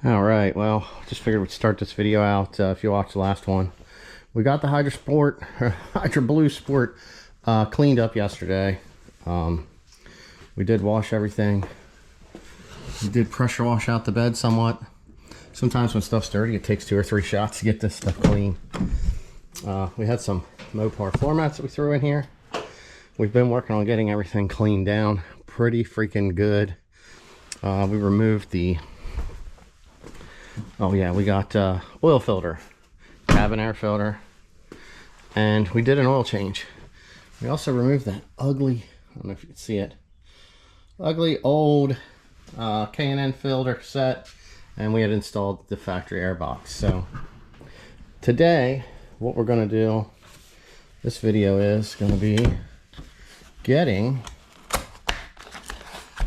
All right, well, just figured we'd start this video out. If you watched the last one, we got the Hydro Blue Sport cleaned up yesterday. We did wash everything. We did pressure wash out the bed somewhat. Sometimes when stuff's dirty, it takes 2 or 3 shots to get this stuff clean. We had some Mopar floor mats that we threw in here. We've been working on getting everything cleaned down pretty freaking good. We removed the we got oil filter, cabin air filter, and we did an oil change. We also removed that ugly, I don't know if you can see it, ugly old K&N filter set, and we had installed the factory air box. So today what we're going to do, this video is going to be getting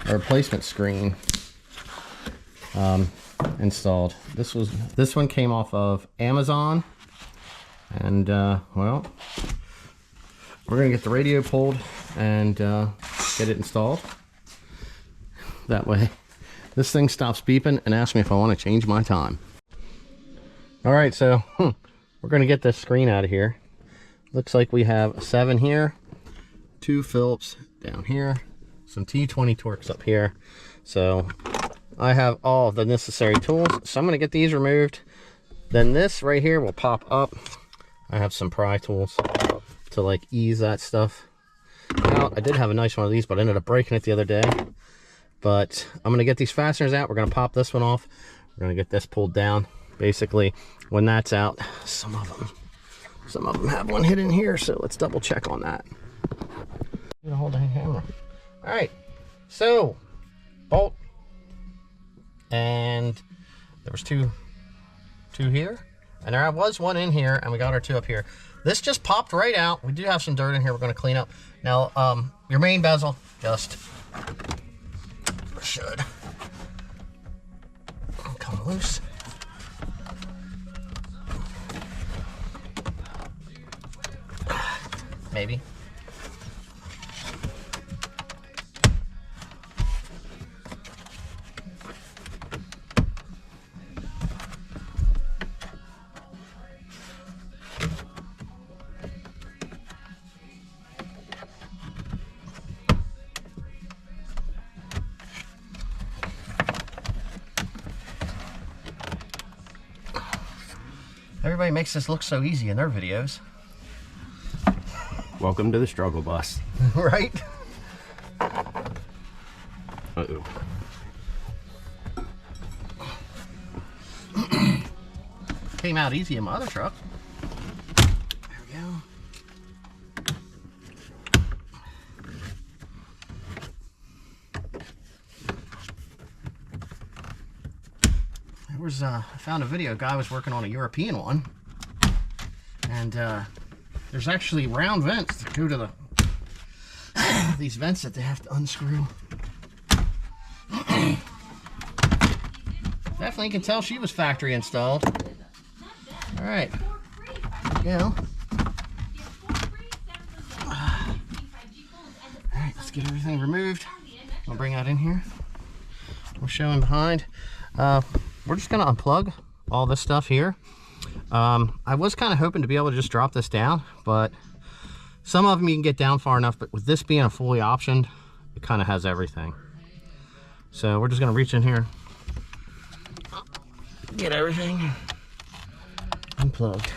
a replacement screen installed. This one came off of Amazon, and well, we're gonna get the radio pulled and get it installed. That way this thing stops beeping and asks me if I want to change my time. All right, so we're gonna get this screen out of here. Looks like we have a 7 here, 2 Phillips down here, some T20 Torx up here. So I have all the necessary tools, so I'm going to get these removed. Then this right here will pop up. I have some pry tools to like ease that stuff out. I did have a nice one of these, but I ended up breaking it the other day. But I'm going to get these fasteners out. We're going to pop this one off. We're going to get this pulled down. Basically, when that's out, some of them have one hidden here, so let's double check on that. I'm going to hold the hammer. All right, so bolt. And there was two here, and there was one in here, and we got our 2 up here. This just popped right out. We do have some dirt in here we're going to clean up. Now your main bezel just should come loose. Maybe. Everybody makes this look so easy in their videos. Welcome to the struggle bus. Right? Uh-oh. Came out easy in my other truck. There we go. There was I found a video, a guy was working on a European one, and there's actually round vents that go to the these vents that they have to unscrew. Definitely can tell she was factory installed. All right, there we go. All right, let's get everything removed. I'll bring that in here. We're showing behind. We're just gonna unplug all this stuff here. I was kind of hoping to be able to just drop this down, but some of them you can get down far enough, but with this being a fully optioned, it kind of has everything. So we're just gonna reach in here, get everything unplugged.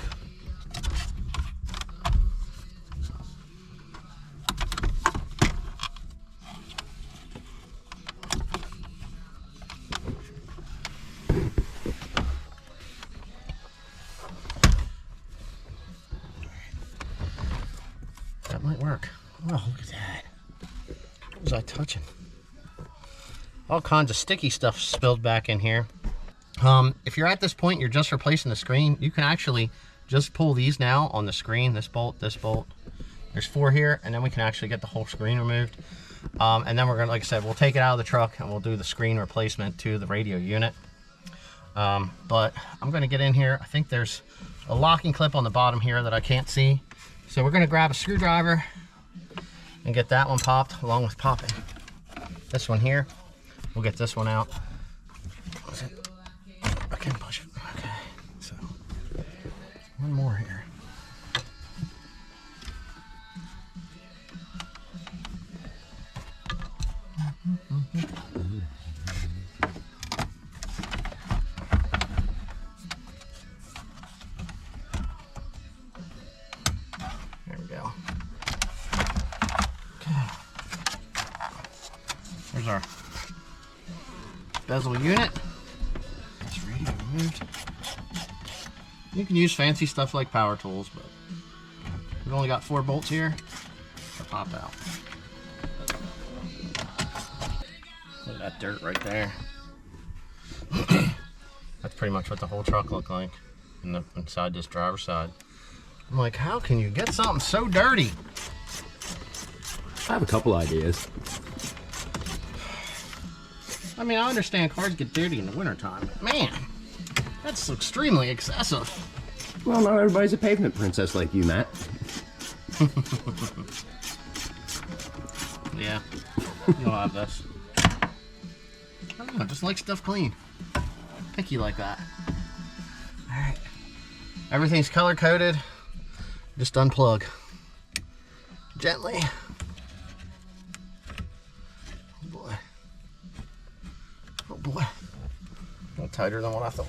That might work. Oh, look at that. What was I touching? All kinds of sticky stuff spilled back in here. If you're at this point, you're just replacing the screen, you can actually just pull these now on the screen, this bolt, this bolt. There's 4 here, and then we can actually get the whole screen removed. And then we're gonna, like I said, we'll take it out of the truck and we'll do the screen replacement to the radio unit. But I'm gonna get in here. I think there's a locking clip on the bottom here that I can't see. So we're gonna grab a screwdriver and get that one popped, along with popping this one here. We'll get this one out. bezel unit. This radio removed. You can use fancy stuff like power tools, but we've only got 4 bolts here to pop out. Look at that dirt right there. That's pretty much what the whole truck looked like inside this driver's side. I'm like, how can you get something so dirty? I have a couple ideas. I mean, I understand cars get dirty in the wintertime, but man, that's extremely excessive. Well, not everybody's a pavement princess like you, Matt. Yeah, you'll have this. I don't know, just like stuff clean. Picky like that. Alright. Everything's color coded. Just unplug. Gently. Oh boy. Oh boy. A little tighter than what I thought.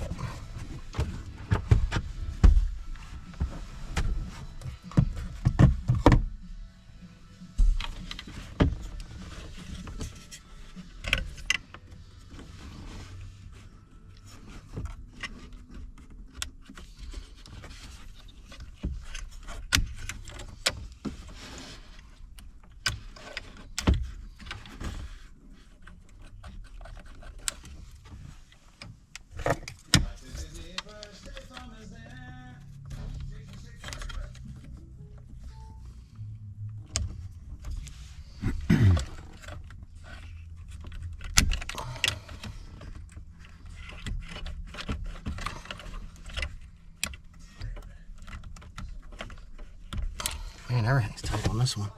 Man, everything's tight on this one.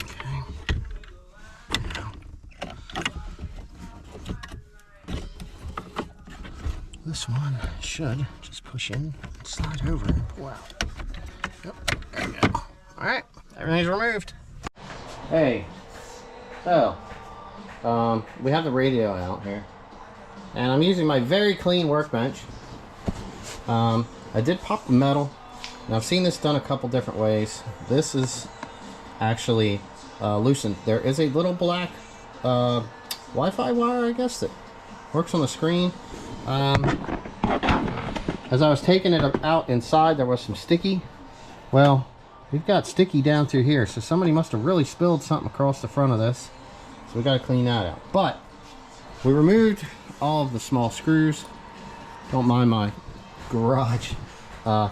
Okay. Now, this one should just push in and slide over and pull out. Yep, there we go. All right, everything's removed. Hey, so we have the radio out here, and I'm using my very clean workbench. I did pop the metal, and I've seen this done a couple different ways. This is actually loosened. There is a little black Wi-Fi wire, I guess, that works on the screen. As I was taking it out inside, there was some sticky. Well, we've got sticky down through here, so somebody must have really spilled something across the front of this. So we got to clean that out. But we removed all of the small screws. Don't mind my garage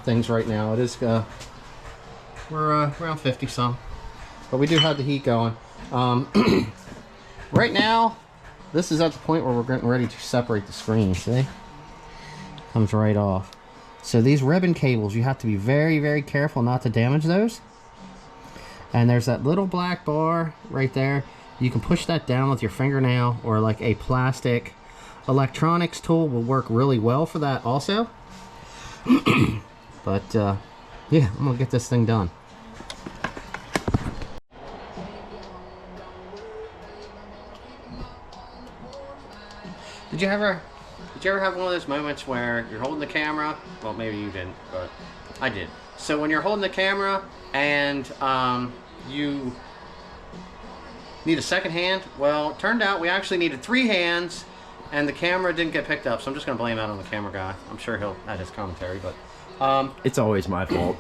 things right now. It is we're around 50 some, but we do have the heat going. Right now, this is at the point where we're getting ready to separate the screen. See, comes right off. So these ribbon cables, you have to be very, very careful not to damage those. And there's that little black bar right there. You can push that down with your fingernail, or like a plastic electronics tool will work really well for that also. But yeah, I'm gonna get this thing done. Did you ever have one of those moments where you're holding the camera? Well, maybe you didn't, but I did. So when you're holding the camera and you need a second hand, well, it turned out we actually needed 3 hands, and the camera didn't get picked up. So I'm just gonna blame that on the camera guy. I'm sure he'll add his commentary, but It's always my fault.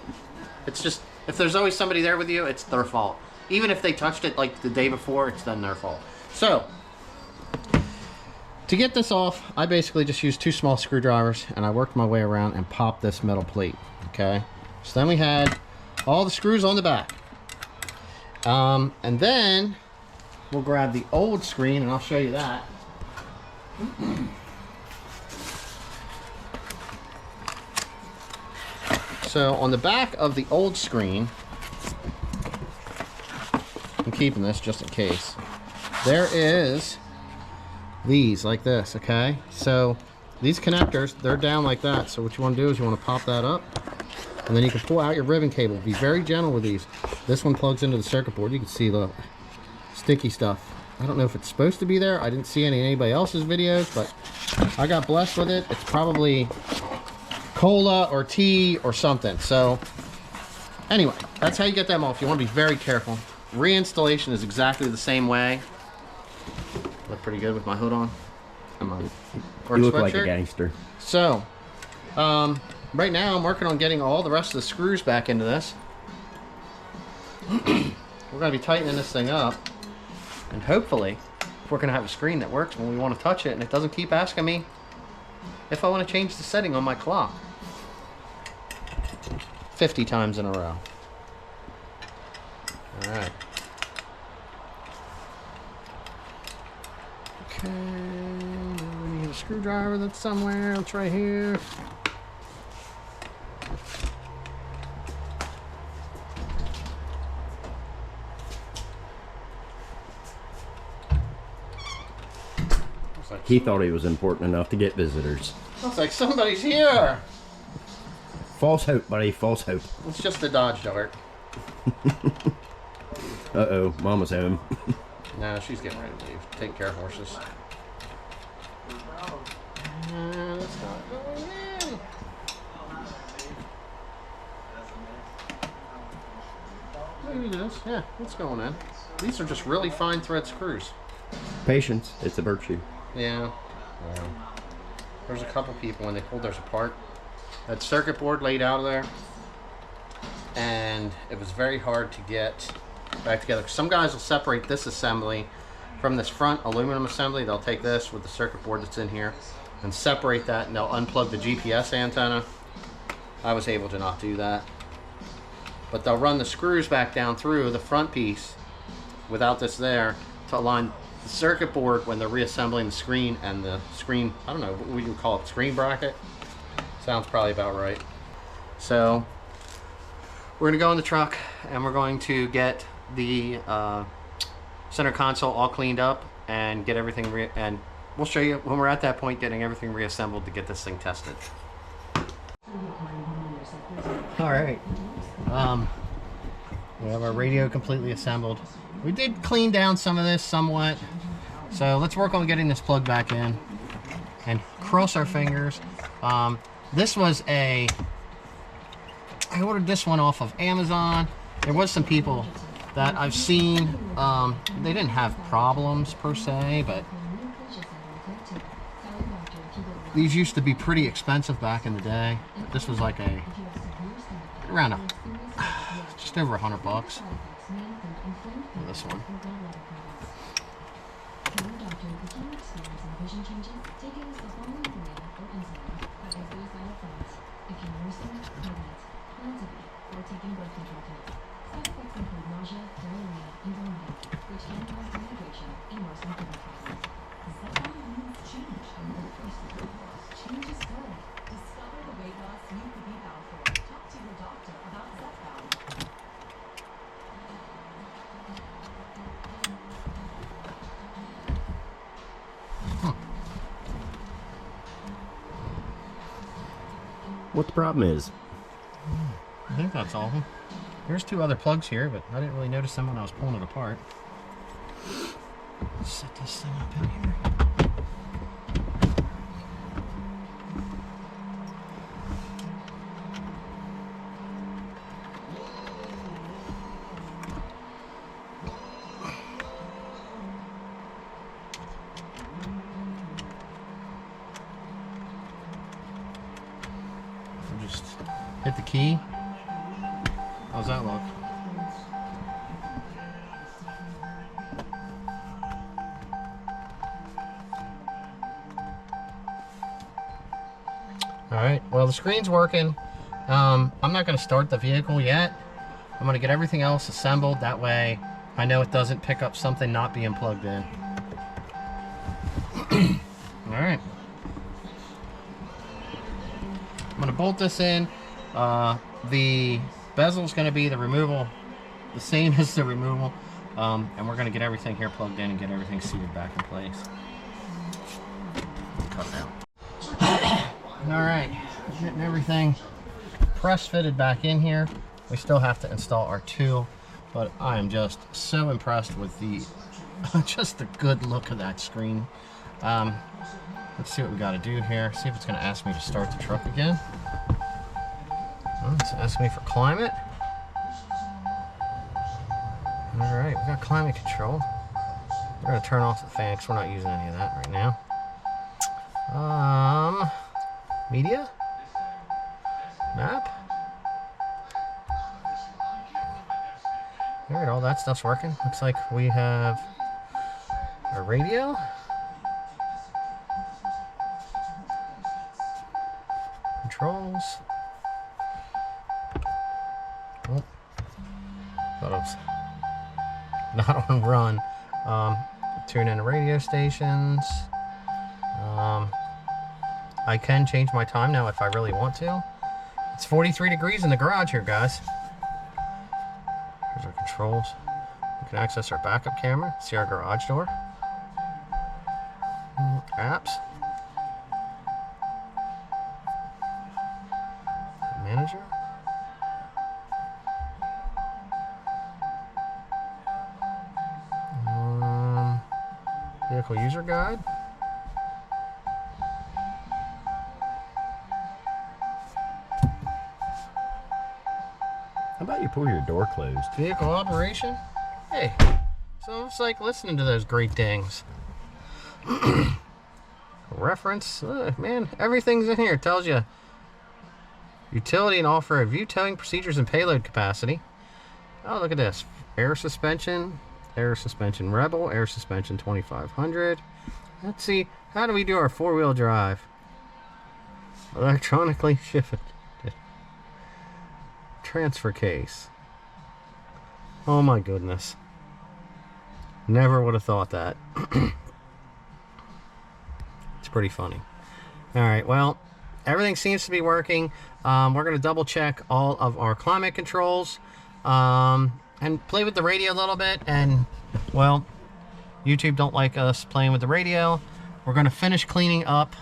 it's just, if there's always somebody there with you, it's their fault. Even if they touched it like the day before, it's then their fault. So to get this off, I basically just used 2 small screwdrivers, and I worked my way around and popped this metal plate. Okay, so then we had all the screws on the back, and then we'll grab the old screen, and I'll show you that. So on the back of the old screen, I'm keeping this just in case, there is these like this. Okay, so these connectors, they're down like that. So what you want to do is you want to pop that up, and then you can pull out your ribbon cable. Be very gentle with these. This one plugs into the circuit board. You can see the sticky stuff. I don't know if it's supposed to be there. I didn't see anybody else's videos, but I got blessed with it. It's probably cola or tea or something. So anyway, that's how you get them off. You want to be very careful. Reinstallation is exactly the same way. Look pretty good with my hood on. Come on. You look like a gangster. So, right now I'm working on getting all the rest of the screws back into this. We're going to be tightening this thing up, and hopefully we're going to have a screen that works when we want to touch it and it doesn't keep asking me if I want to change the setting on my clock 50 times in a row. Alright. Okay, we need a screwdriver that's somewhere. It's right here. He thought he was important enough to get visitors. Looks like somebody's here. False hope, buddy. False hope. It's just a Dodge Dart. Uh-oh. Mama's home. No, she's getting ready to leave. Take care of horses. It's not going in. Maybe it is. Yeah, it's going in. These are just really fine thread screws. Patience. It's a virtue. Yeah. There's a couple people when they pulled theirs apart. That circuit board laid out of there, and it was very hard to get back together. Some guys will separate this assembly from this front aluminum assembly. They'll take this with the circuit board that's in here and separate that, and they'll unplug the GPS antenna. I was able to not do that, but they'll run the screws back down through the front piece without this there to align the circuit board when they're reassembling the screen and the screen, I don't know, what would you call it, screen bracket? Sounds probably about right. So we're gonna go in the truck and we're going to get the center console all cleaned up and get everything and we'll show you when we're at that point getting everything reassembled to get this thing tested. All right, we have our radio completely assembled. We did clean down some of this somewhat, so let's work on getting this plug back in and cross our fingers. This was I ordered this one off of Amazon. There was some people that I've seen, they didn't have problems per se, but these used to be pretty expensive back in the day. This was like around just over $100. This one. What the problem is? I think that's all of them. There's two other plugs here, but I didn't really notice them when I was pulling it apart. Let's set this thing up in here. Just hit the key. How's that look? Alright, well the screen's working. I'm not going to start the vehicle yet. I'm going to get everything else assembled. That way I know it doesn't pick up something not being plugged in. Alright. I'm going to bolt this in. The bezel is going to be the removal, the same as the removal. And we're going to get everything here plugged in and get everything seated back in place. Cut it out. Alright, getting everything press fitted back in here. We still have to install our tool, but I am just so impressed with the just the good look of that screen. Let's see what we got to do here. See if it's going to ask me to start the truck again. It's asking me for climate. Alright, we got climate control. We're going to turn off the fan because we're not using any of that right now. Media? Map? Alright, all that stuff's working. Looks like we have a radio. Controls. Oh. Thought it was not on run. Tune in to radio stations. I can change my time now if I really want to. It's 43 degrees in the garage here, guys. Here's our controls. We can access our backup camera, see our garage door. Apps. Manager. Vehicle user guide. How about you pull your door closed? Vehicle operation. Hey, so it's like listening to those great dings. Reference. Man, everything's in here. It tells you utility and off-road view towing procedures and payload capacity. Oh, look at this. Air suspension Rebel, air suspension 2500. Let's see, how do we do our four-wheel drive? Electronically shifted. Transfer case. Oh my goodness. Never would have thought that. It's pretty funny. Alright, well, everything seems to be working. We're going to double check all of our climate controls. And play with the radio a little bit, and well, YouTube don't like us playing with the radio. We're going to finish cleaning up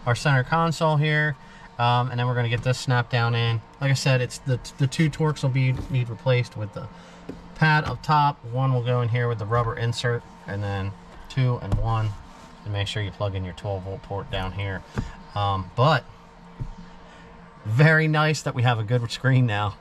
our center console here, and then we're going to get this snapped down in. Like I said, it's the two Torques will be replaced with the pad up top. One will go in here with the rubber insert, and then 2 and 1, and make sure you plug in your 12-volt port down here. But very nice that we have a good screen now.